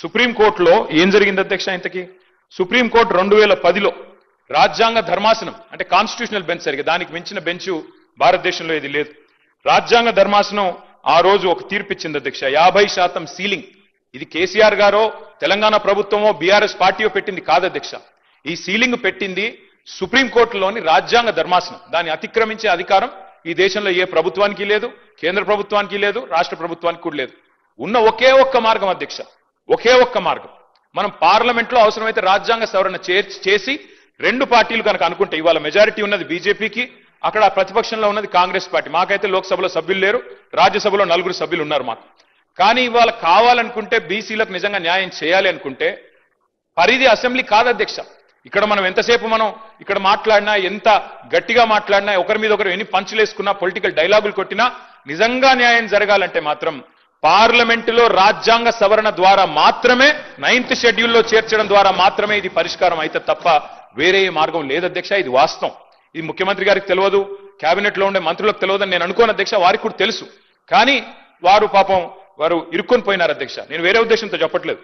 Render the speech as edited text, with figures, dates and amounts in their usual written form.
సుప్రీంకోర్టులో ఏం జరిగింది అధ్యక్ష ఇంతకీ? సుప్రీంకోర్టు 2010లో రాజ్యాంగ ధర్మాసనం అంటే కాన్స్టిట్యూషనల్ బెంచ్ సరిగ్గా దానికి మించిన బెంచ్ భారతదేశంలో ఇది లేదు. రాజ్యాంగ ధర్మాసనం ఆ రోజు ఒక తీర్పు ఇచ్చింది అధ్యక్ష. 50% సీలింగ్. ఇది కేసీఆర్ గారో తెలంగాణ ప్రభుత్వమో బీఆర్ఎస్ పార్టీయో పెట్టింది కాదు అధ్యక్ష. ఈ సీలింగ్ పెట్టింది సుప్రీంకోర్టులోని రాజ్యాంగ ధర్మాసనం. దాన్ని అతిక్రమించే అధికారం ఈ దేశంలో ఏ ప్రభుత్వానికి లేదు, కేంద్ర ప్రభుత్వానికి లేదు, రాష్ట్ర ప్రభుత్వానికి కూడా లేదు. ఉన్న ఒకే ఒక్క మార్గం అధ్యక్ష, ఒకే ఒక్క మార్గం. మనం పార్లమెంట్లో అవసరమైతే రాజ్యాంగ సవరణ చేసి రెండు పార్టీలు కనుక అనుకుంటే, ఇవాళ మెజారిటీ ఉన్నది బీజేపీకి, అక్కడ ప్రతిపక్షంలో ఉన్నది కాంగ్రెస్ పార్టీ. మాకైతే లోక్సభలో సభ్యులు లేరు, రాజ్యసభలో 4 సభ్యులు ఉన్నారు మాకు. కానీ ఇవాళ కావాలనుకుంటే బీసీలకు నిజంగా న్యాయం చేయాలి అనుకుంటే పరిధి అసెంబ్లీ కాదు అధ్యక్ష. ఇక్కడ మనం ఎంతసేపు మనం ఇక్కడ మాట్లాడినా, ఎంత గట్టిగా మాట్లాడినా, ఒకరి మీద ఒకరు ఎన్ని పంచులేసుకున్నా, పొలిటికల్ డైలాగులు కొట్టినా, నిజంగా న్యాయం జరగాలంటే మాత్రం పార్లమెంటులో రాజ్యాంగ సవరణ ద్వారా మాత్రమే, 9th షెడ్యూల్లో చేర్చడం ద్వారా మాత్రమే ఇది పరిష్కారం అయితే తప్ప వేరే మార్గం లేదు అధ్యక్ష. ఇది వాస్తవం. ఇది ముఖ్యమంత్రి గారికి తెలియదు, కేబినెట్ లో ఉండే మంత్రులకు తెలియదని నేను అనుకోను అధ్యక్ష. వారికి కూడా తెలుసు. కానీ వారు పాపం వారు ఇరుక్కొని పోయినారు అధ్యక్ష. నేను వేరే ఉద్దేశంతో చెప్పట్లేదు.